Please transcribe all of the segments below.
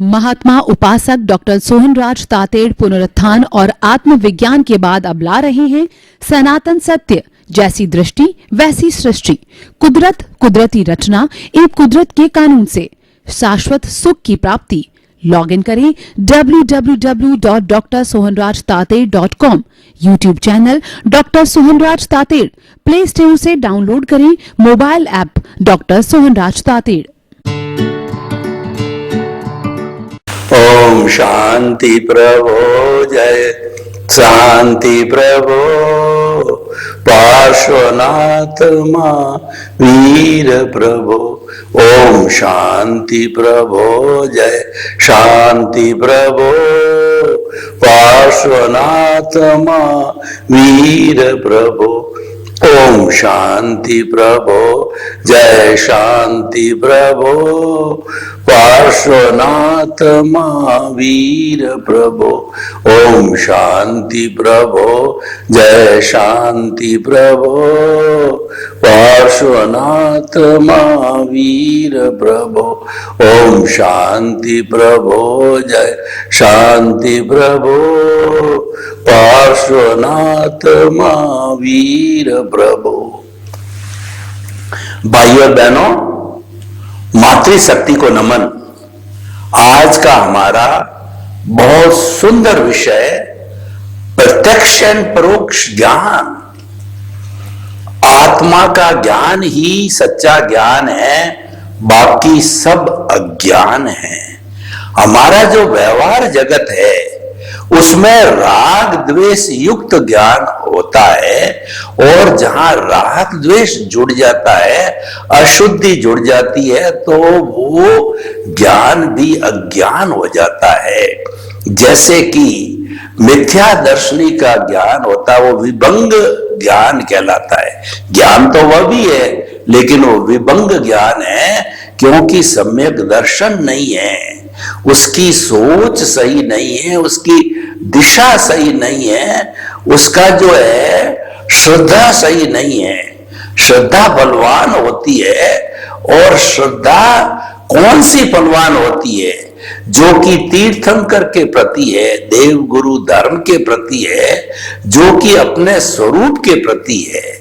महात्मा उपासक डॉक्टर सोहनराज तातेड़ पुनरुत्थान और आत्मविज्ञान के बाद अब ला रहे हैं सनातन सत्य, जैसी दृष्टि वैसी सृष्टि, कुदरत, कुदरती रचना एवं कुदरत के कानून से शाश्वत सुख की प्राप्ति। लॉग इन करें www.drsohanrajtated.com, YouTube channel doctor Sohanraj Tated, play store से डाउनलोड करें mobile app doctor Sohanraj Tated. ओम शांति प्रभो, जय शांति प्रभो, पार्श्वनाथ वीर प्रभो। ओम शांति प्रभो, जय शांति प्रभो, पार्श्वनाथ वीर प्रभो। ओम शांति प्रभो, जय शांति प्रभो, पार्श्वनाथ महावीर प्रभो। ओम शांति प्रभो, जय शांति प्रभो, पार्श्वनाथ महावीर प्रभो। ओम शांति प्रभो, जय शांति प्रभो, पार्श्वनाथ महावीर प्रभु। भाइयों बहनों, मातृशक्ति को नमन। आज का हमारा बहुत सुंदर विषय प्रत्यक्ष एवं परोक्ष ज्ञान। आत्मा का ज्ञान ही सच्चा ज्ञान है, बाकी सब अज्ञान है। हमारा जो व्यवहार जगत है उसमें राग द्वेष युक्त ज्ञान होता है, और जहां राग द्वेष जुड़ जाता है, अशुद्धि जुड़ जाती है, तो वो ज्ञान भी अज्ञान हो जाता है। जैसे कि मिथ्या दर्शनी का ज्ञान होता है, वो विभंग ज्ञान कहलाता है। ज्ञान तो वह भी है, लेकिन वो विभंग ज्ञान है, क्योंकि सम्यक दर्शन नहीं है, उसकी सोच सही नहीं है, उसकी दिशा सही नहीं है, उसका जो है श्रद्धा सही नहीं है। श्रद्धा बलवान होती है, और श्रद्धा कौन सी बलवान होती है? जो कि तीर्थंकर के प्रति है, देव गुरु धर्म के प्रति है, जो कि अपने स्वरूप के प्रति है,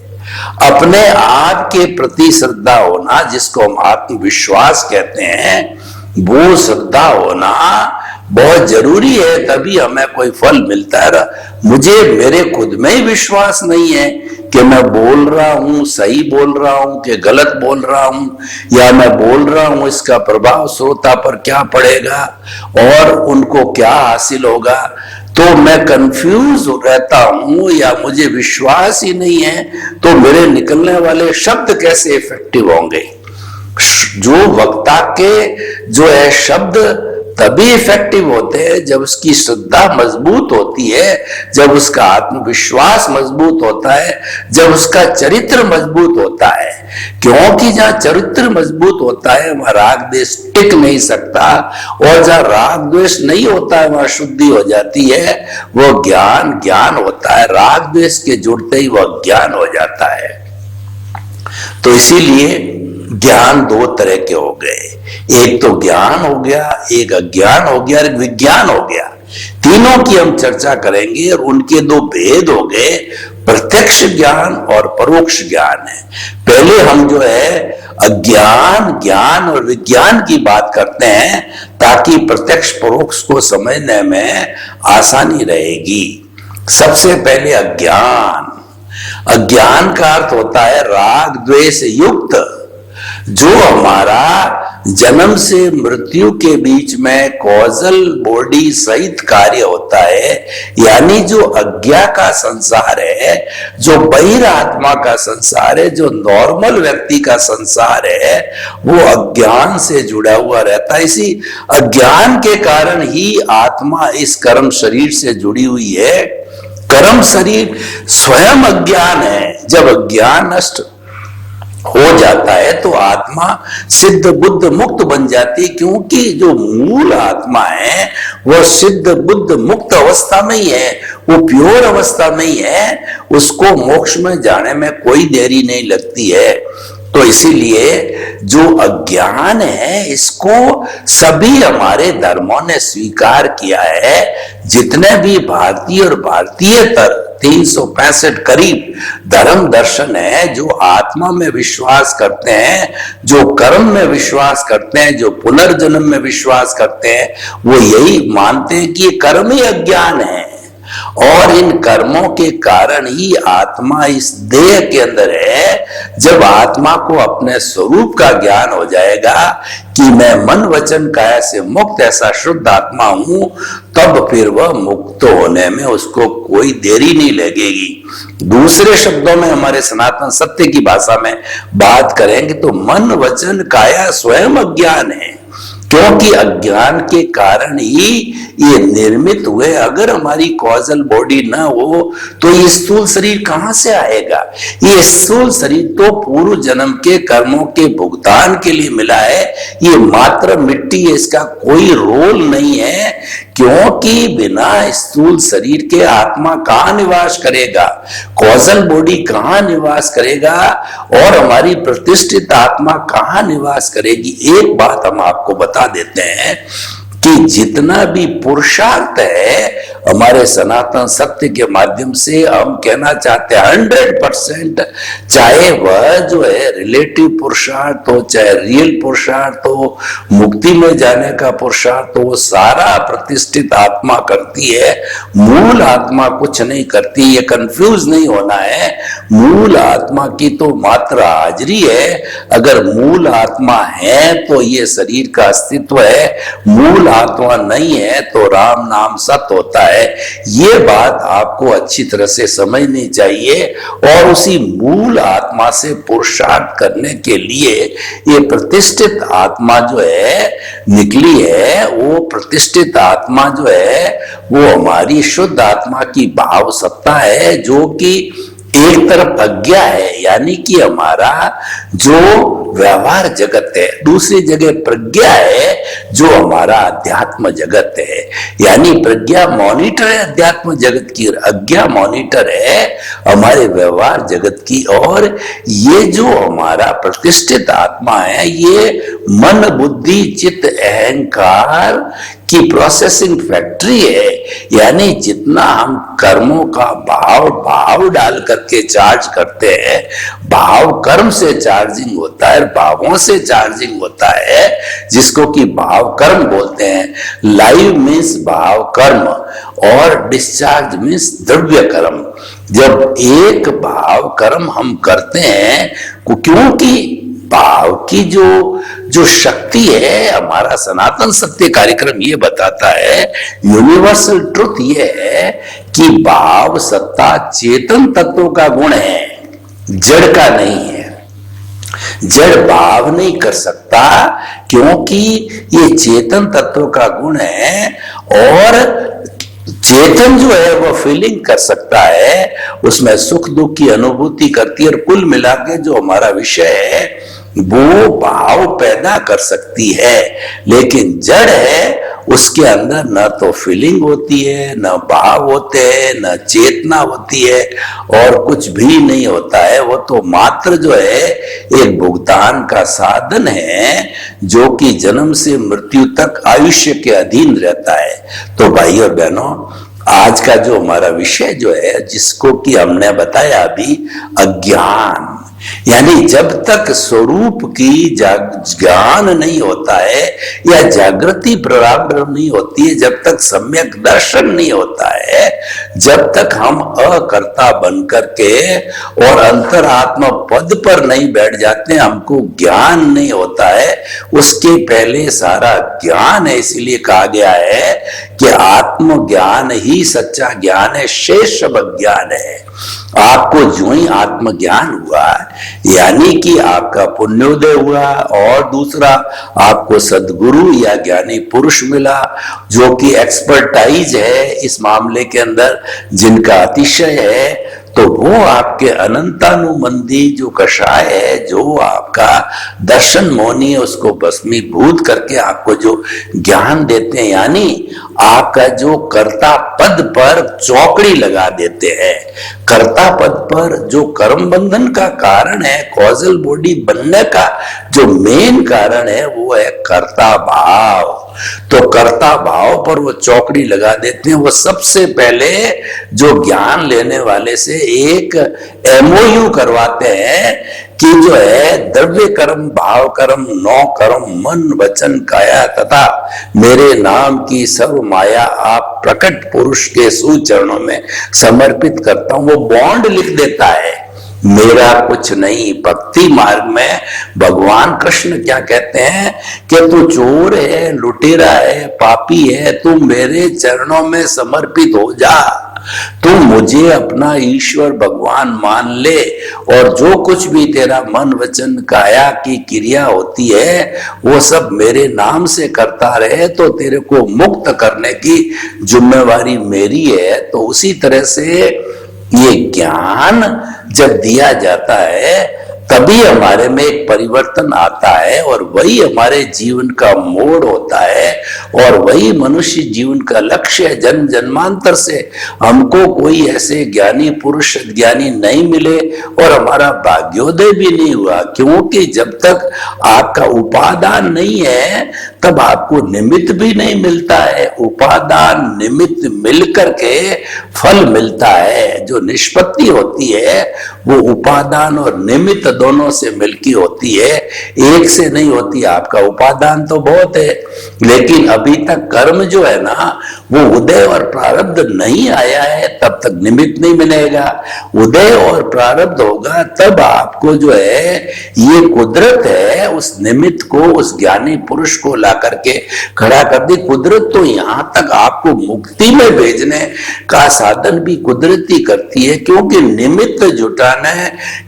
अपने आप के प्रति श्रद्धा होना, जिसको हम आत्मविश्वास कहते हैं, वो श्रद्धा होना बहुत जरूरी है, तभी हमें कोई फल मिलता है। मुझे मेरे खुद में ही विश्वास नहीं है कि मैं बोल रहा हूं, सही बोल रहा हूं कि गलत बोल रहा हूं, या मैं बोल रहा हूं इसका प्रभाव श्रोता पर क्या पड़ेगा और उनको क्या हासिल होगा, तो मैं कंफ्यूज रहता हूं, या मुझे विश्वास ही नहीं है, तो मेरे निकलने वाले शब्द कैसे इफेक्टिव होंगे? जो वक्ता के जो है शब्द तभी इफेक्टिव होते हैं जब उसकी श्रद्धा मजबूत होती है, जब उसका आत्मविश्वास मजबूत होता है, जब उसका चरित्र मजबूत होता है। क्योंकि जहां चरित्र मजबूत होता है वहां राग द्वेष टिक नहीं सकता, और जहां राग द्वेष नहीं होता है वहां शुद्धि हो जाती है, वो ज्ञान ज्ञान होता है। राग द्वेष के जुड़ते ही वह ज्ञान हो जाता है। तो इसीलिए ज्ञान दो तरह के हो गए, एक तो ज्ञान हो गया, एक अज्ञान हो गया, एक विज्ञान हो गया। तीनों की हम चर्चा करेंगे, और उनके दो भेद हो गए, प्रत्यक्ष ज्ञान और परोक्ष ज्ञान है। पहले हम जो है अज्ञान, ज्ञान और विज्ञान की बात करते हैं, ताकि प्रत्यक्ष परोक्ष को समझने में आसानी रहेगी। सबसे पहले अज्ञान। अज्ञान का अर्थ होता है राग द्वेष युक्त, जो हमारा जन्म से मृत्यु के बीच में कॉजल बॉडी सहित कार्य होता है। यानी जो अज्ञा का संसार है, जो बहिरात्मा का संसार है, जो नॉर्मल व्यक्ति का संसार है, वो अज्ञान से जुड़ा हुआ रहता है। इसी अज्ञान के कारण ही आत्मा इस कर्म शरीर से जुड़ी हुई है। कर्म शरीर स्वयं अज्ञान है। जब अज्ञान नष्ट हो जाता है तो आत्मा सिद्ध बुद्ध मुक्त बन जाती है, क्योंकि जो मूल आत्मा है वह सिद्ध बुद्ध मुक्त अवस्था में ही है, वो प्योर अवस्था में ही है। उसको मोक्ष में जाने में कोई देरी नहीं लगती है। तो इसीलिए जो अज्ञान है इसको सभी हमारे धर्मों ने स्वीकार किया है। जितने भी भारतीय और भारतीयतर 365 करीब धर्म दर्शन है, जो आत्मा में विश्वास करते हैं, जो कर्म में विश्वास करते हैं, जो पुनर्जन्म में विश्वास करते हैं, वो यही मानते हैं कि ये कर्म ही अज्ञान है और इन कर्मों के कारण ही आत्मा इस देह के अंदर है। जब आत्मा को अपने स्वरूप का ज्ञान हो जाएगा कि मैं मन वचन काया से मुक्त ऐसा शुद्ध आत्मा हूं, तब फिर वह मुक्त होने में उसको कोई देरी नहीं लगेगी। दूसरे शब्दों में हमारे सनातन सत्य की भाषा में बात करेंगे तो मन वचन काया स्वयं अज्ञान है, क्योंकि अज्ञान के कारण ही ये निर्मित हुए। अगर हमारी कॉजल बॉडी ना हो तो ये स्थूल शरीर कहां से आएगा? ये स्थूल शरीर तो पूर्व जन्म के कर्मों के भुगतान के लिए मिला है। ये मात्र मिट्टी है, इसका कोई रोल नहीं है, क्योंकि बिना स्थूल शरीर के आत्मा कहां निवास करेगा, कॉजल बॉडी कहां निवास करेगा और हमारी प्रतिष्ठित आत्मा कहां निवास करेगी। एक बात हम आपको बता देते हैं कि जितना भी पुरुषार्थ है हमारे सनातन सत्य के माध्यम से हम कहना चाहते हैं 100%, चाहे वह जो है रिलेटिव पुरुषार्थ हो, चाहे रियल पुरुषार्थ हो, मुक्ति में जाने का पुरुषार्थ हो, सारा प्रतिष्ठित आत्मा करती है। मूल आत्मा कुछ नहीं करती। ये कंफ्यूज नहीं होना है। मूल आत्मा की तो मात्र हाजिरी है। अगर मूल आत्मा है तो ये शरीर का अस्तित्व है, मूल आत्मा नहीं है तो राम नाम सत्य होता है। ये बात आपको अच्छी तरह से समझनी चाहिए और उसी मूल आत्मा से पुरुषार्थ करने के लिए ये प्रतिष्ठित आत्मा जो है निकली है। वो प्रतिष्ठित आत्मा जो है वो हमारी शुद्ध आत्मा की भाव सत्ता है, जो कि एक तरफ अज्ञा है यानी कि हमारा जो व्यवहार जगत है, दूसरी जगह प्रज्ञा है जो हमारा अध्यात्म जगत है। यानी प्रज्ञा मॉनिटर है अध्यात्म जगत की और अज्ञा मॉनिटर है हमारे व्यवहार जगत की। और ये जो हमारा प्रतिष्ठित आत्मा है ये मन बुद्धि चित्त अहंकार की प्रोसेसिंग फैक्ट्री है। यानी जितना हम कर्मों का भाव डाल करके चार्ज करते हैं, भाव कर्म से चार्जिंग होता है, भावों से चार्जिंग होता है, जिसको कि भाव कर्म बोलते हैं। लाइव मीन्स भाव कर्म और डिस्चार्ज मीन्स द्रव्य कर्म। जब एक भाव कर्म हम करते हैं, क्योंकि भाव की जो शक्ति है, हमारा सनातन सत्य कार्यक्रम ये बताता है, यूनिवर्सल ट्रुथ ये है कि भाव सत्ता चेतन तत्वों का गुण है, जड़ का नहीं है। जड़ भाव नहीं कर सकता क्योंकि ये चेतन तत्व का गुण है और चेतन जो है वो फीलिंग कर सकता है, उसमें सुख दुख की अनुभूति करती है और कुल मिला के जो हमारा विषय है वो भाव पैदा कर सकती है। लेकिन जड़ है उसके अंदर न तो फीलिंग होती है, न भाव होते हैं, न चेतना होती है और कुछ भी नहीं होता है। वो तो मात्र जो है एक भुगतान का साधन है जो कि जन्म से मृत्यु तक आयुष्य के अधीन रहता है। तो भाई और बहनों, आज का जो हमारा विषय जो है जिसको कि हमने बताया अभी, अज्ञान, यानी जब तक स्वरूप की ज्ञान नहीं होता है या जागृति प्रारंभ नहीं होती है, जब तक सम्यक दर्शन नहीं होता है, जब तक हम अकर्ता बन करके और अंतरात्मा पद पर नहीं बैठ जाते, हमको ज्ञान नहीं होता है, उसके पहले सारा ज्ञान है। इसीलिए कहा गया है कि आत्मज्ञान ही सच्चा ज्ञान है, शेष सब अज्ञान है। आपको जो ही आत्मज्ञान हुआ यानी कि आपका पुण्योदय हुआ और दूसरा आपको सद्गुरु या ज्ञानी पुरुष मिला जो कि एक्सपर्टाइज है इस मामले के अंदर, जिनका अतिशय है, तो वो आपके अनंतानुबंधी जो कषाय है, जो आपका दर्शन मौनी है, उसको भस्मीभूत करके आपको जो ज्ञान देते हैं, यानी आपका जो कर्ता पद पद पर चौकड़ी लगा देते हैं। कर्ता पद पर जो कर्म बंधन का कारण है, कॉजल बॉडी बनने का जो मेन कारण है, वो है कर्ता भाव। तो कर्ता भाव पर वो चौकड़ी लगा देते हैं। वो सबसे पहले जो ज्ञान लेने वाले से एक एमओयू करवाते हैं कि जो है द्रव्य कर्म, भाव कर्म, नौ कर्म, मन वचन काया तथा मेरे नाम की सर्व माया आप प्रकट पुरुष के सुचरणों में समर्पित करता हूं। वो बॉन्ड लिख देता है, मेरा कुछ नहीं। भक्ति मार्ग में भगवान कृष्ण क्या कहते हैं कि तू चोर है, लुटेरा है, पापी है, तू मेरे चरणों में समर्पित हो जा, तू मुझे अपना ईश्वर भगवान मान ले, और जो कुछ भी तेरा मन वचन काया की क्रिया होती है वो सब मेरे नाम से करता रहे, तो तेरे को मुक्त करने की जिम्मेवारी मेरी है। तो उसी तरह से ये ज्ञान जब दिया जाता है तभी हमारे में एक परिवर्तन आता है, और वही हमारे जीवन का मोड़ होता है, और वही मनुष्य जीवन का लक्ष्य है। जन्म जन्मांतर से हमको कोई ऐसे ज्ञानी पुरुष ज्ञानी नहीं मिले, और हमारा भाग्योदय भी नहीं हुआ, क्योंकि जब तक आपका उपादान नहीं है तब आपको निमित्त भी नहीं मिलता है। उपादान निमित्त मिलकर के फल मिलता है। जो निष्पत्ति होती है वो उपादान और निमित्त दोनों से मिलकर होती है, एक से नहीं होती। आपका उपादान तो बहुत है, लेकिन अभी तक कर्म जो है ना वो उदय और प्रारब्ध नहीं आया है, तब तक निमित्त नहीं मिलेगा। उदय और प्रारब्ध होगा तब आपको जो है ये कुदरत है उस निमित्त को, उस ज्ञानी पुरुष को ला करके खड़ा कर दी। कुदरत तो यहां तक आपको मुक्ति में भेजने का साधन भी कुदरत ही करती है, क्योंकि निमित्त जुटाने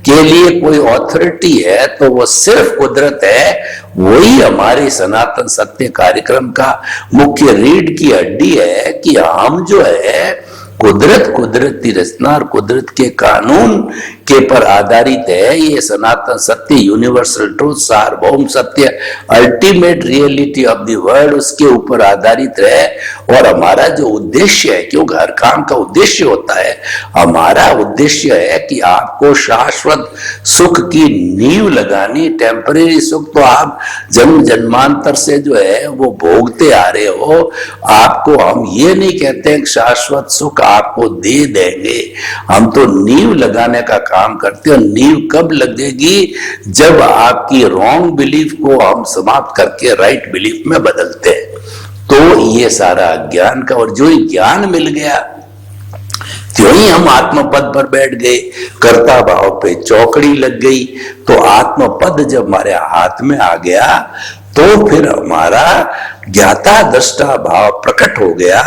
के लिए कोई ऑथोरिटी है तो वो सिर्फ कुदरत है। वही हमारी सनातन सत्य कार्यक्रम का मुख्य रीढ़ की हड्डी है कि हम जो है कुदरत, कुदरती रचना और कुदरत के कानून के पर आधारित है। ये सनातन सत्य, यूनिवर्सल ट्रूथ, सार्वभौम सत्य, ultimate reality of the world, उसके ऊपर आधारित है। और हमारा जो उद्देश्य है, क्योंकि हर काम का उद्देश्य होता है, हमारा उद्देश्य है कि आपको शाश्वत सुख की नींव लगानी। टेम्परेरी सुख तो आप जन्म जन्मांतर से जो है वो भोगते आ रहे हो। आपको हम ये नहीं कहते हैं कि शाश्वत सुख आपको दे देंगे, हम तो नींव लगाने का काम करते हैं। नींव कब लगेगी? जब आपकी रॉन्ग बिलीफ को हम समाप्त करके राइट बिलीफ में बदलते हैं। तो ये सारा ज्ञान का, और जो ज्ञान मिल गया त्यों ही हम आत्मपद पर बैठ गए, कर्ता भाव पे चौकड़ी लग गई। तो आत्मपद जब हमारे हाथ में आ गया तो फिर हमारा ज्ञाता दृष्टा भाव प्रकट हो गया।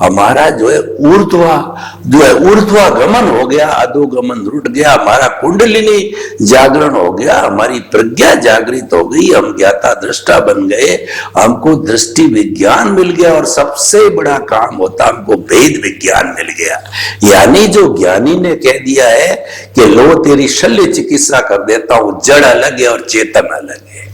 हमारा जो है ऊर्ध्वा गमन हो गया, अधोगमन रुट गया। हमारा कुंडलिनी जागरण हो गया, हमारी प्रज्ञा जागृत हो गई, हम ज्ञाता दृष्टा बन गए, हमको दृष्टि विज्ञान मिल गया। और सबसे बड़ा काम होता हमको भेद विज्ञान मिल गया। यानी जो ज्ञानी ने कह दिया है कि लो तेरी शल्य चिकित्सा कर देता हूं, जड़ अलग है और चेतन अलग है,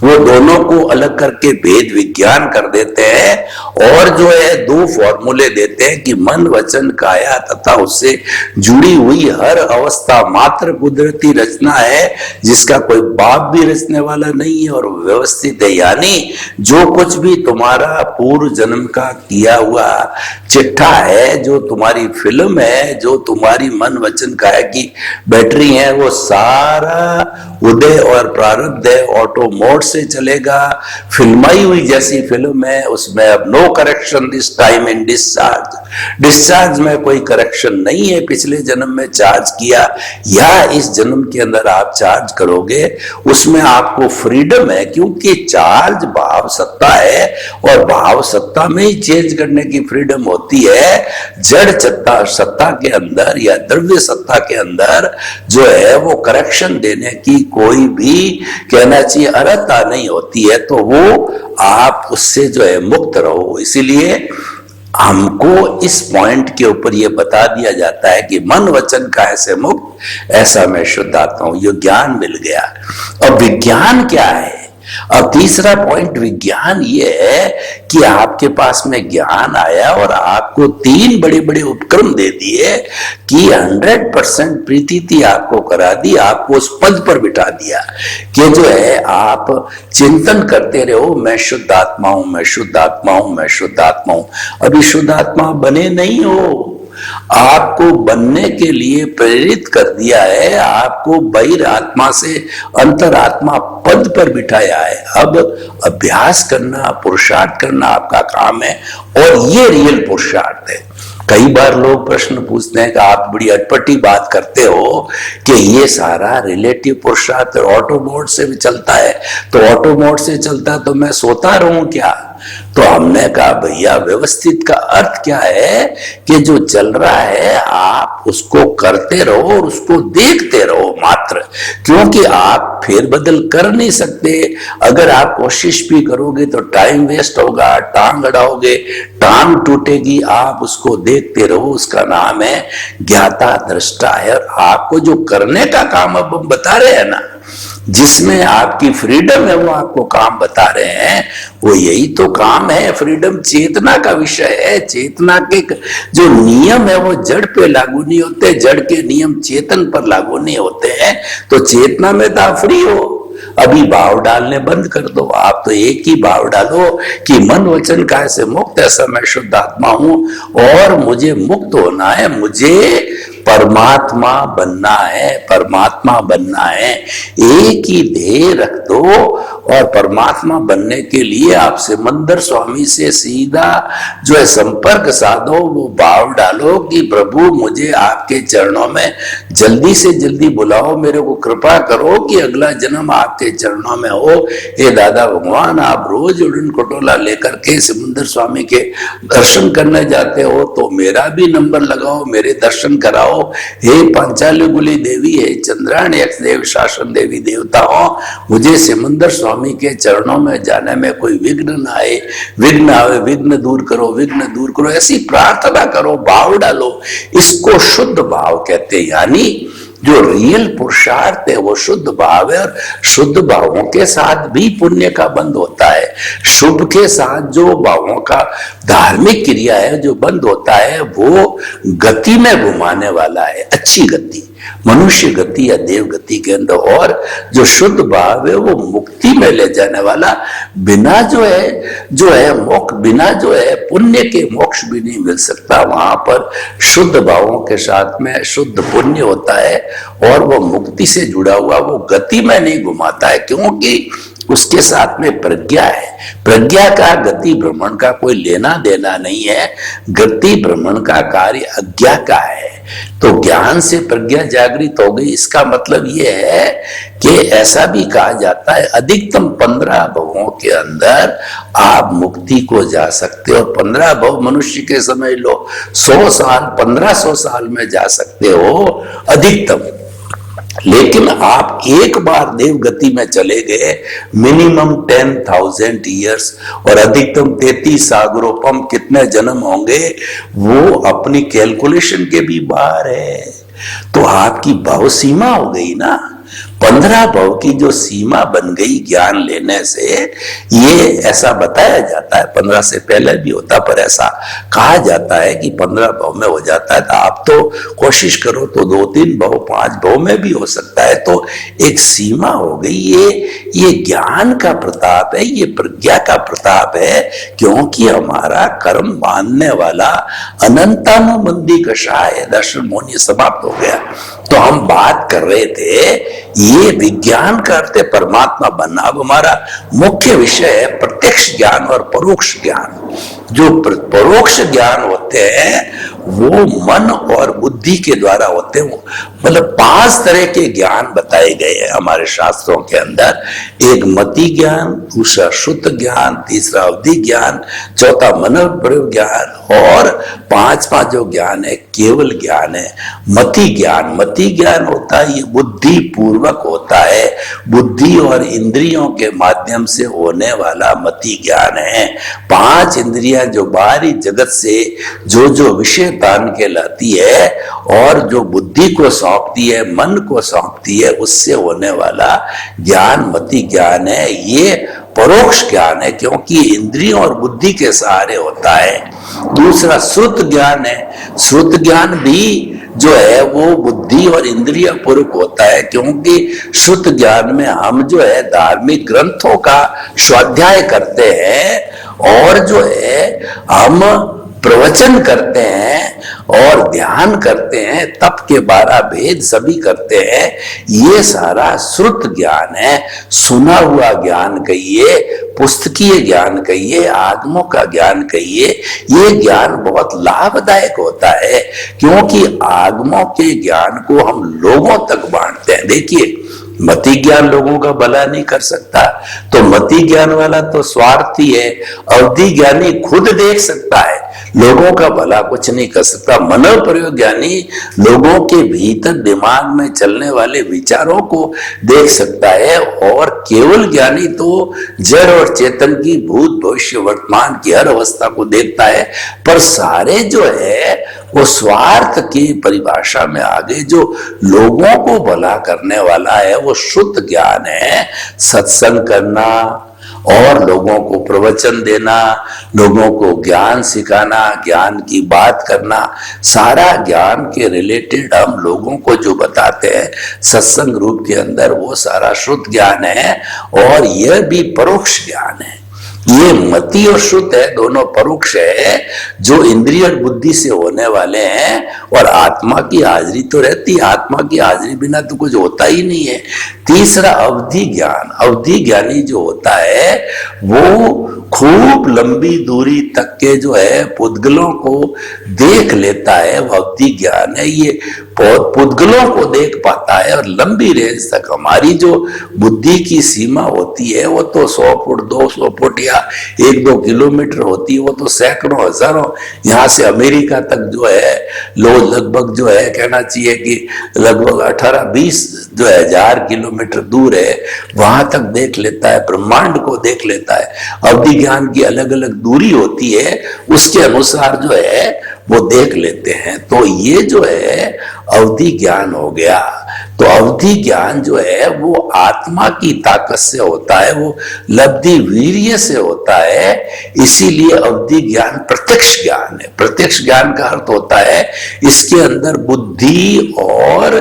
वो दोनों को अलग करके भेद विज्ञान कर देते हैं। और जो है दो फॉर्मूले देते हैं कि मन वचन काया तथा उससे जुड़ी हुई हर अवस्था मात्र कुदरती रचना है, जिसका कोई बाप भी रचने वाला नहीं है और व्यवस्थित है। यानी जो कुछ भी तुम्हारा पूर्व जन्म का किया हुआ चिट्ठा है, जो तुम्हारी फिल्म है, जो तुम्हारी मन वचन काया की बैटरी है, वो सारा उदय और प्रारब्ध है, ऑटो मोड से चलेगा। फिल्माई हुई जैसी फिल्म है, उसमें अब no correction this time in discharge. Discharge में कोई करेक्शन नहीं है। पिछले जन्म में चार्ज किया या इस जन्म के अंदर आप चार्ज करोगे, उसमें आपको फ्रीडम है, क्योंकि चार्ज भाव सत्ता है और भाव सत्ता में ही चेंज करने की फ्रीडम होती है। जड़ सत्ता के अंदर या द्रव्य सत्ता के अंदर जो है वो करेक्शन देने की कोई भी कहना चाहिए अर्हता नहीं होती है। तो वो आप उससे जो है मुक्त रहो। इसीलिए हमको इस पॉइंट के ऊपर ये बता दिया जाता है कि मन वचन का ऐसे मुक्त, ऐसा मैं शुद्ध आता हूं। ये ज्ञान मिल गया। और विज्ञान क्या है? अब तीसरा पॉइंट विज्ञान ये है कि आपके पास में ज्ञान आया और आपको 3 बड़े बड़े उपक्रम दे दिए कि 100% प्रीति आपको करा दी, आपको उस पद पर बिठा दिया कि जो है आप चिंतन करते रहो, मैं शुद्ध आत्मा हूं, मैं शुद्ध आत्मा हूं, मैं शुद्ध आत्मा हूं। अभी शुद्ध आत्मा बने नहीं हो, आपको बनने के लिए प्रेरित कर दिया है, आपको बहिर आत्मा से अंतरात्मा पद पर बिठाया है। अब अभ्यास करना, पुरुषार्थ करना आपका काम है और ये रियल पुरुषार्थ है। कई बार लोग प्रश्न पूछते हैं कि आप बड़ी अटपटी बात करते हो कि ये सारा रिलेटिव पुरुषार्थ ऑटो मोड से भी चलता है, तो ऑटो मोड से चलता तो मैं सोता रहूं क्या? तो हमने कहा भैया व्यवस्थित का अर्थ क्या है कि जो चल रहा है आप उसको करते रहो और उसको देखते रहो मात्र, क्योंकि आप फेरबदल कर नहीं सकते। अगर आप कोशिश भी करोगे तो टाइम वेस्ट होगा, टांग अड़ाओगे, टांग टूटेगी। आप उसको देखते रहो, उसका नाम है ज्ञाता दृष्टा है। और आपको जो करने का काम अब हम बता रहे हैं ना, जिसमें आपकी फ्रीडम है, वो आपको काम बता रहे हैं, वो यही तो काम है। फ्रीडम चेतना का विषय है। चेतना के जो नियम है वो जड़ पे लागू नहीं होते, जड़ के नियम चेतन पर लागू नहीं होते हैं। तो चेतना में तो आप फ्री हो। अभी भाव डालने बंद कर दो, आप तो एक ही भाव डालो कि मन वचन काय से मुक्त, ऐसा मैं शुद्ध आत्मा हूं और मुझे मुक्त होना है, मुझे परमात्मा बनना है, परमात्मा बनना है। एक ही ध्येय रख दो और परमात्मा बनने के लिए आप सिमंदर स्वामी से सीधा जो है संपर्क साधो, वो भाव डालो कि प्रभु मुझे आपके चरणों में जल्दी से जल्दी बुलाओ, मेरे को कृपा करो कि अगला जन्म आपके चरणों में हो। हे दादा भगवान, आप रोज उड़न खटोला लेकर के सिमंदर स्वामी के दर्शन करने जाते हो तो मेरा भी नंबर लगाओ, मेरे दर्शन कराओ। हे पांचाली गुली देवी, हे चंद्रायण यक्ष देव शासन देवी देवताओं, मुझे सिमंदर स्वामी के चरणों में जाने में कोई विघ्न ना आए, विघ्न आवे विघ्न दूर करो, विघ्न दूर करो, ऐसी प्रार्थना करो, भाव डालो। इसको शुद्ध भाव कहते हैं। यानी जो रियल पुरुषार्थ है वो शुद्ध भाव है। और शुद्ध भावों के साथ भी पुण्य का बंध होता है। शुभ के साथ जो भावों का धार्मिक क्रिया है जो बंध होता है वो गति में घुमाने वाला है, अच्छी गति, मनुष्य गति या देव गति के अंदर। और जो शुद्ध भाव है वो मुक्ति में ले जाने वाला, बिना जो है मोक्ष, बिना जो है पुण्य के मोक्ष भी नहीं मिल सकता। वहां पर शुद्ध भावों के साथ में शुद्ध पुण्य होता है और वो मुक्ति से जुड़ा हुआ, वो गति में नहीं घुमाता है, क्योंकि उसके साथ में प्रज्ञा है। प्रज्ञा का गति भ्रमण का कोई लेना देना नहीं है। गति भ्रमण का कार्य अज्ञा का है। तो ज्ञान से प्रज्ञा जागृत हो गई। इसका मतलब यह है कि ऐसा भी कहा जाता है अधिकतम 15 भवों के अंदर आप मुक्ति को जा सकते हो। 15 भव मनुष्य के समझ लो 100 साल 1500 साल में जा सकते हो अधिकतम। लेकिन आप एक बार देव गति में चले गए मिनिमम 10,000 ईयर्स और अधिकतम 33 सागरोपम कितने जन्म होंगे वो अपनी कैलकुलेशन के भी बाहर है। तो आपकी भाव सीमा हो गई ना। 15 भव की जो सीमा बन गई ज्ञान लेने से, ये ऐसा बताया जाता है। 15 से पहले भी होता, पर ऐसा कहा जाता है कि 15 भव में हो जाता है। तो आप तो कोशिश करो तो 2-3 भव 5 भव में भी हो सकता है। तो एक सीमा हो गई। ये ज्ञान का प्रताप है, ये प्रज्ञा का प्रताप है, क्योंकि हमारा कर्म बांधने वाला अनंतानुबंधी कषाय दर्शन मोहन समाप्त हो गया। तो हम बात कर रहे थे ये विज्ञान का अर्थ है परमात्मा बनना। अब हमारा मुख्य विषय है प्रत्यक्ष ज्ञान और परोक्ष ज्ञान। जो परोक्ष ज्ञान होते हैं वो मन और बुद्धि के द्वारा होते हैं। मतलब 5 तरह के ज्ञान बताए गए हैं हमारे शास्त्रों के अंदर। एक मति ज्ञान, दूसरा शुद्ध ज्ञान, तीसरा अवधि ज्ञान, चौथा मनोप्रयोग ज्ञान और 5वां जो ज्ञान है केवल ज्ञान है मति ज्ञान। मति ज्ञान होता है ये बुद्धि पूर्वक होता है, बुद्धि और इंद्रियों के माध्यम से होने वाला मति ज्ञान है। 5 इंद्रियां जो बाहरी जगत से जो विषय तान के लाती है और जो बुद्धि को सौंपती है, मन को सौंपती है, उससे होने वाला ज्ञान मति ज्ञान है। ये परोक्ष ज्ञान है, क्योंकि इंद्रियों और बुद्धि के सहारे होता है। दूसरा श्रुत ज्ञान है। श्रुत ज्ञान भी जो है वो बुद्धि और इंद्रिय पूर्वक होता है, क्योंकि श्रुत ज्ञान में हम जो है धार्मिक ग्रंथों का स्वाध्याय करते हैं और जो है हम प्रवचन करते हैं और ध्यान करते हैं, तप के 12 भेद सभी करते हैं। ये सारा श्रुत ज्ञान है। सुना हुआ ज्ञान कहिए, पुस्तकीय ज्ञान कहिए, आगमों का ज्ञान कहिए, ये ज्ञान बहुत लाभदायक होता है, क्योंकि आगमों के ज्ञान को हम लोगों तक बांटते हैं। देखिए, मति ज्ञान लोगों का भला नहीं कर सकता, तो मति ज्ञान वाला तो स्वार्थी है। अवधि ज्ञानी खुद देख सकता है, लोगों का भला कुछ नहीं कर सकता। मनोप्रयोग ज्ञानी लोगों के भीतर दिमाग में चलने वाले विचारों को देख सकता है, और केवल ज्ञानी तो जड़ और चेतन की भूत भविष्य वर्तमान की हर अवस्था को देखता है। पर सारे जो है वो स्वार्थ की परिभाषा में आगे जो लोगों को भला करने वाला है वो शुद्ध ज्ञान है। सत्संग करना और लोगों को प्रवचन देना, लोगों को ज्ञान सिखाना, ज्ञान की बात करना, सारा ज्ञान के रिलेटेड हम लोगों को जो बताते हैं सत्संग रूप के अंदर, वो सारा शुद्ध ज्ञान है। और यह भी परोक्ष ज्ञान है। ये मति और श्रुत है, दोनों परोक्ष है, जो इंद्रिय और बुद्धि से होने वाले हैं। और आत्मा की हाजिरी तो रहती है, आत्मा की हाजिरी बिना तो कुछ होता ही नहीं है। तीसरा अवधि ज्ञान। अवधि ज्ञानी जो होता है वो खूब लंबी दूरी तक के जो है पुद्गलों को देख लेता है, वो अवधि ज्ञान है। ये पुद्गलों को देख पाता है और लंबी रेंज तक। हमारी जो बुद्धि की सीमा होती है वो तो 100 फुट 200 फुट या 1-2 किलोमीटर होती है, वो तो सैकड़ों हजारों, यहाँ से अमेरिका तक जो है लोग लगभग जो है कहना चाहिए कि लगभग 18-20 जो है 1000 किलोमीटर दूर है, वहां तक देख लेता है, ब्रह्मांड को देख लेता है। अवधि ज्ञान की अलग अलग दूरी होती है, उसके अनुसार जो है वो देख लेते हैं। तो ये जो है अवधि ज्ञान हो गया। तो अवधि ज्ञान जो है वो आत्मा की ताकत से होता है, वो लब्धि वीर्य से होता है। इसीलिए अवधि ज्ञान प्रत्यक्ष ज्ञान है। प्रत्यक्ष ज्ञान का अर्थ होता है इसके अंदर बुद्धि और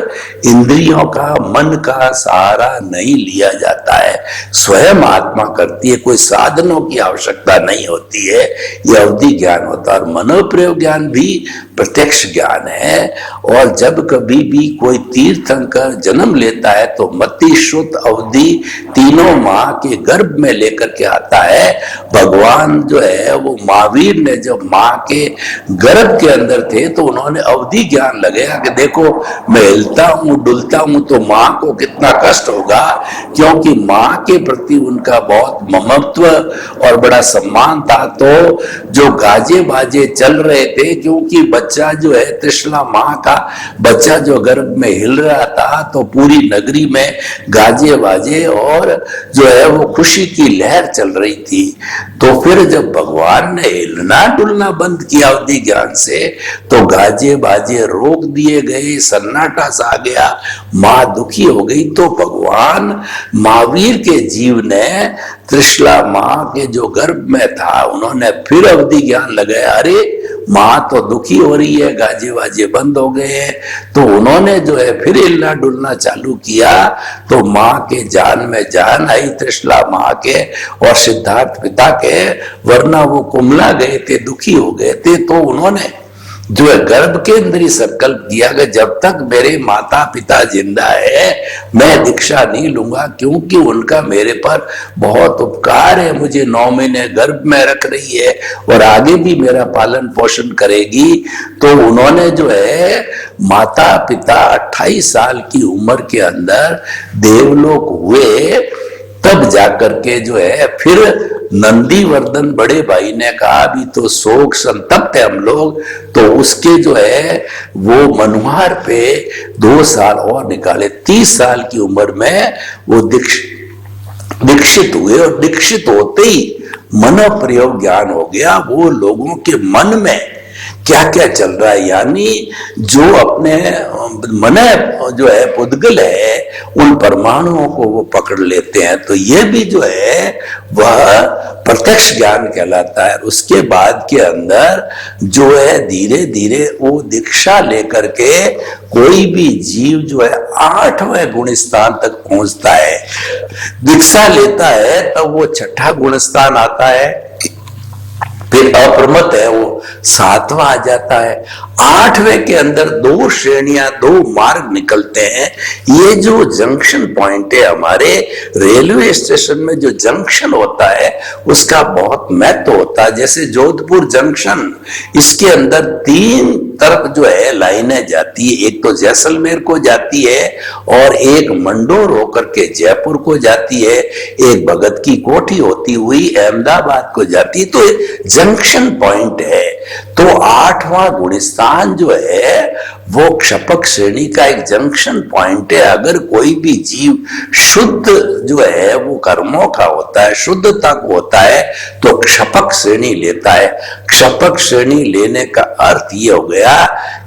इंद्रियों का, मन का सहारा नहीं लिया जाता है, स्वयं आत्मा करती है, कोई साधनों की आवश्यकता नहीं होती है। यह अवधि ज्ञान होता है। और मनोप्रयोग ज्ञान भी प्रत्यक्ष ज्ञान है। और जब कभी भी कोई तीर्थंकर जन्म लेता है तो मति श्रुत अवधि तीनों मां के गर्भ में लेकर के आता है। भगवान जो है वो महावीर ने जब मां के गर्भ के अंदर थे तो उन्होंने अवधि ज्ञान लगाया कि देखो मैं हिलता हूं डुलता हूं तो मां को कितना कष्ट होगा, क्योंकि मां के प्रति उनका बहुत ममत्व और बड़ा सम्मान था। तो जो गाजे बाजे चल रहे थे, क्योंकि बच्चा जो है त्रिशला मां का बच्चा जो गर्भ में हिल रहा था, तो पूरी नगरी में गाजे बाजे और जो है वो खुशी की लहर चल रही थी। तो फिर जब भगवान ने हिलना डुलना बंद किया अवधि ज्ञान से, तो गाजे बाजे रोक दिए गए, सन्नाटा सा गया, मां दुखी हो गई। तो भगवान महावीर के जीव ने त्रिशला मां के जो गर्भ में था, उन्होंने फिर अवधि ज्ञान लगाया। अरे मां तो दुखी हो रही है, गाजे बाजे बंद हो गए हैं। तो उन्होंने जो है फिर हिलना डुलना चालू किया, तो मां के जान में जान आई, त्रिशला मां के और सिद्धार्थ पिता के, वरना वो कुमला गए थे, दुखी हो गए थे। तो उन्होंने जो है गर्भ के अंदर ही संकल्प किया कि जब तक मेरे माता पिता जिंदा है मैं दीक्षा नहीं लूंगा, क्योंकि उनका मेरे पर बहुत उपकार है, मुझे 9 महीने गर्भ में रख रही है और आगे भी मेरा पालन पोषण करेगी। तो उन्होंने जो है माता पिता 28 साल की उम्र के अंदर देवलोक हुए, तब जाकर के जो है फिर नंदीवर्धन बड़े भाई ने कहा अभी तो शोक संतप्त है हम लोग, तो उसके जो है वो मनोहर पे 2 साल और निकाले। 30 साल की उम्र में वो दीक्षित हुए, और दीक्षित होते ही मनोप्रयोग ज्ञान हो गया। वो लोगों के मन में क्या क्या चल रहा है, यानी जो अपने मन जो है पुद्गल है उन परमाणुओं को वो पकड़ लेते हैं। तो ये भी जो है वह प्रत्यक्ष ज्ञान कहलाता है। उसके बाद के अंदर जो है धीरे धीरे वो दीक्षा लेकर के कोई भी जीव जो है 8वें गुण स्थान तक पहुंचता है। दीक्षा लेता है तब वो 6ठा गुण स्थान आता है, फिर अप्रमत है वो 7वां आ जाता है। 8वें के अंदर 2 श्रेणियां, 2 मार्ग निकलते हैं। ये जो जंक्शन पॉइंट है हमारे रेलवे स्टेशन में, जो जंक्शन होता है उसका बहुत महत्व होता है। जैसे जोधपुर जंक्शन, इसके अंदर 3 तरफ जो है लाइनें जाती है, एक तो जैसलमेर को जाती है और एक मंडोर होकर के जयपुर को जाती है, एक भगत की कोठी होती हुई अहमदाबाद को जाती है। तो जंक्शन पॉइंट है। तो 8वां गुणस्थान जो है वो क्षपक श्रेणी का एक जंक्शन पॉइंट है। अगर कोई भी जीव शुद्ध जो है वो कर्मों का होता है, शुद्धता को होता है, तो क्षपक श्रेणी लेता है। क्षपक श्रेणी लेने का अर्थ ये हो गया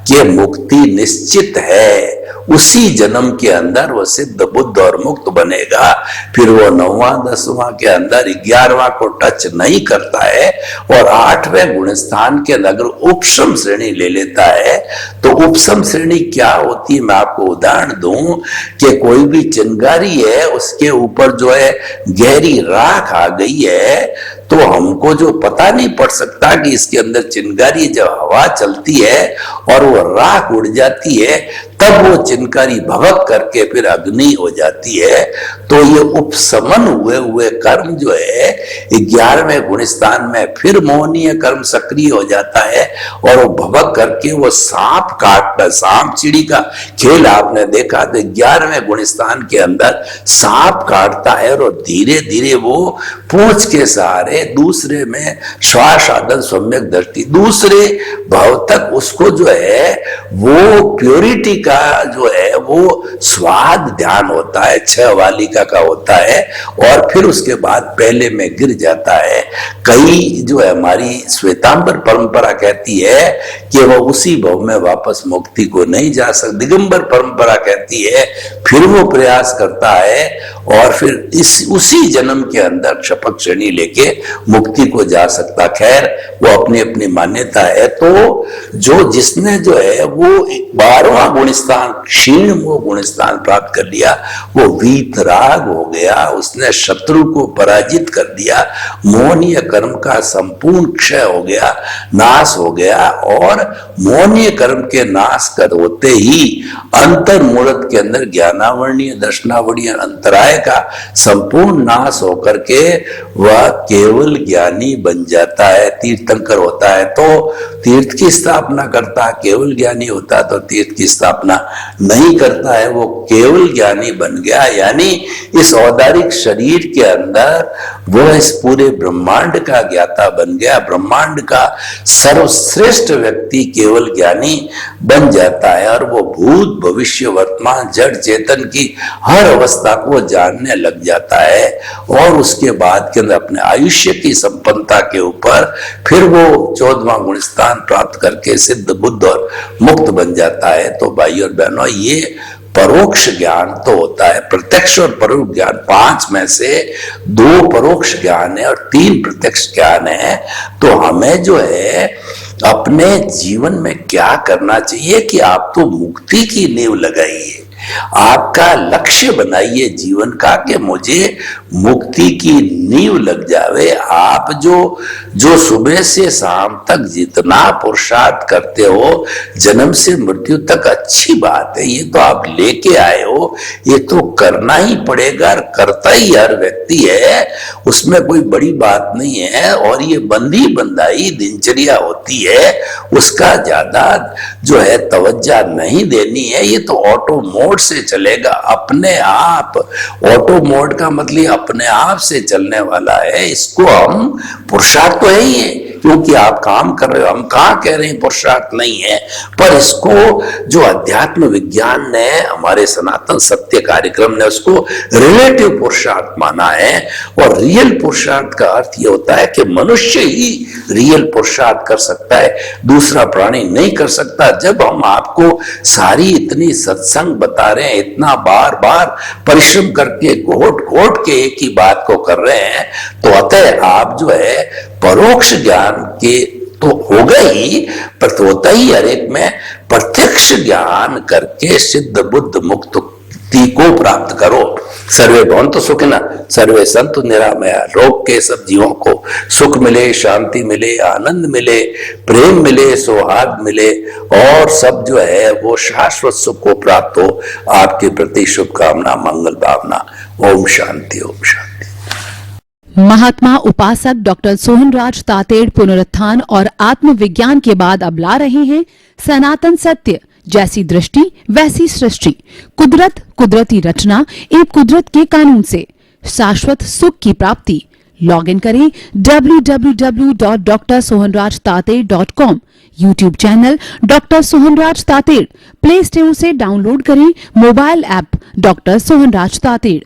कि मुक्ति निश्चित है, उसी जन्म के अंदर वो सिद्ध बुद्ध और मुक्त बनेगा। फिर वो 9वां 10वां के अंदर 11वां को टच नहीं करता है। और 8वें गुणस्थान के अंदर उपशम श्रेणी ले लेता है। तो उपशम श्रेणी क्या होती है, मैं आपको उदाहरण दूं कि कोई भी चिंगारी है, उसके ऊपर जो है गहरी राख आ गई है, तो हमको जो पता नहीं पड़ सकता कि इसके अंदर चिंगारी, जब हवा चलती है और वो राख उड़ जाती है तब वो चिंगारी भभक करके फिर अग्नि हो जाती है। तो ये उपशमन हुए कर्म जो है 11वें गुणस्थान में फिर मोहनीय कर्म सक्रिय हो जाता है और वो भभक करके वो सांप काटना, सांप चिड़ी का खेल आपने देखा, तो 11वें गुणस्थान के अंदर सांप काटता है और धीरे धीरे वो पूंछ के सहारे दूसरे में श्वास आदन सम्यक दृष्टि, दूसरे भाव तक उसको जो है वो प्योरिटी का जो है वो स्वाद ध्यान होता है, 6 वालिका का होता है और फिर उसके बाद पहले में गिर जाता है। कई जो है हमारी श्वेतांबर परंपरा कहती है कि वह उसी भाव में वापस मुक्ति को नहीं जा सकता। दिगंबर परंपरा कहती है फिर वो प्रयास करता है और फिर उसी जन्म के अंदर क्षपक श्रेणी लेके मुक्ति को जा सकता। खैर वो अपनी अपनी मान्यता है। तो जो जिसने जो है वो 12वां गुणस्थान क्षीण वो गुणस्थान प्राप्त कर लिया, वो वीतराग हो गया, उसने शत्रु को पराजित कर दिया, मोहनीय कर्म का संपूर्ण क्षय हो गया, नाश हो गया। और मोहनीय कर्म के नाश कर होते ही अंतर मूर्त के अंदर ज्ञानावरणीय दर्शनावरणीय अंतराय का संपूर्ण नाश होकर के वह केवल ज्ञानी बन जाता है, तीर्थंकर होता है। तो तीर्थ की स्थापना करता, केवल ज्ञानी होता तो तीर्थ की स्थापना नहीं करता है, वो केवल ज्ञानी बन गया। यानी इस औदारिक शरीर के अंदर वो इस पूरे ब्रह्मांड का ज्ञाता बन गया, ब्रह्मांड का सर्वश्रेष्ठ व्यक्ति केवल ज्ञानी बन जाता है और वो भूत भविष्य वर्तमान जड़ चेतन की हर अवस्था को जानने लग जाता है। और उसके बाद के अंदर अपने आयुष्य की संपन्नता के ऊपर फिर वो 14वां गुणस्थान प्राप्त करके सिद्ध बुद्ध और मुक्त बन जाता है। तो भाई और बहनों, ये परोक्ष ज्ञान तो होता है। प्रत्यक्ष और परोक्ष ज्ञान 5 में से 2 परोक्ष ज्ञान है और 3 प्रत्यक्ष ज्ञान है। तो हमें जो है अपने जीवन में क्या करना चाहिए कि आप तो मुक्ति की नींव लगाइए, आपका लक्ष्य बनाइए जीवन का कि मुझे मुक्ति की नींव लग जावे। आप जो सुबह से शाम तक जितना पुरुषार्थ करते हो जन्म से मृत्यु तक, अच्छी बात है, ये तो आप लेके आए हो, ये तो करना ही पड़ेगा, करता ही हर व्यक्ति है, उसमें कोई बड़ी बात नहीं है। और ये बंदी बंदाई दिनचर्या होती है, उसका ज्यादा जो है तवज्जो नहीं देनी है। ये तो ऑटो मोड से चलेगा अपने आप। ऑटो मोड का मतलब अपने आप से चलने वाला है। इसको हम पुरुषार्थ तो है ही है, क्योंकि आप काम कर रहे हो, हम कहाँ कह रहे हैं पुरुषार्थ नहीं है। पर इसको जो अध्यात्म विज्ञान ने, हमारे सनातन सत्य कार्यक्रम ने उसको रिलेटिव पुरुषार्थ माना है। और रियल पुरुषार्थ का अर्थ ये होता है कि मनुष्य ही रियल पुरुषार्थ कर सकता है, दूसरा प्राणी नहीं कर सकता। जब हम आपको सारी इतनी सत्संग बता रहे हैं, इतना बार बार परिश्रम करके घोट घोट के एक ही बात को कर रहे हैं, तो अतः आप जो है परोक्ष ज्ञान के तो हो गए ही, पर तो होता ही हर एक में प्रत्यक्ष ज्ञान करके सिद्ध बुद्ध मुक्ति को प्राप्त करो। सर्वे भवन्तु सुखिनः, सर्वे सन्तु निरामया। रोग के सब जीवों को सुख मिले, शांति मिले, आनंद मिले, प्रेम मिले, सौहार्द मिले और सब जो है वो शाश्वत सुख को प्राप्त हो। आपके प्रति शुभकामना, मंगल भावना। ओम शांति, ओम शांति। महात्मा उपासक डॉक्टर सोहनराज तातेड़ पुनरुत्थान और आत्मविज्ञान के बाद अब ला रहे हैं सनातन सत्य, जैसी दृष्टि वैसी सृष्टि, कुदरत, कुदरती रचना एवं कुदरत के कानून से शाश्वत सुख की प्राप्ति। लॉग इन करें www.drsohanrajtated.com, YouTube channel doctor Sohanraj Tated, play store से डाउनलोड करें mobile app doctor Sohanraj Tated.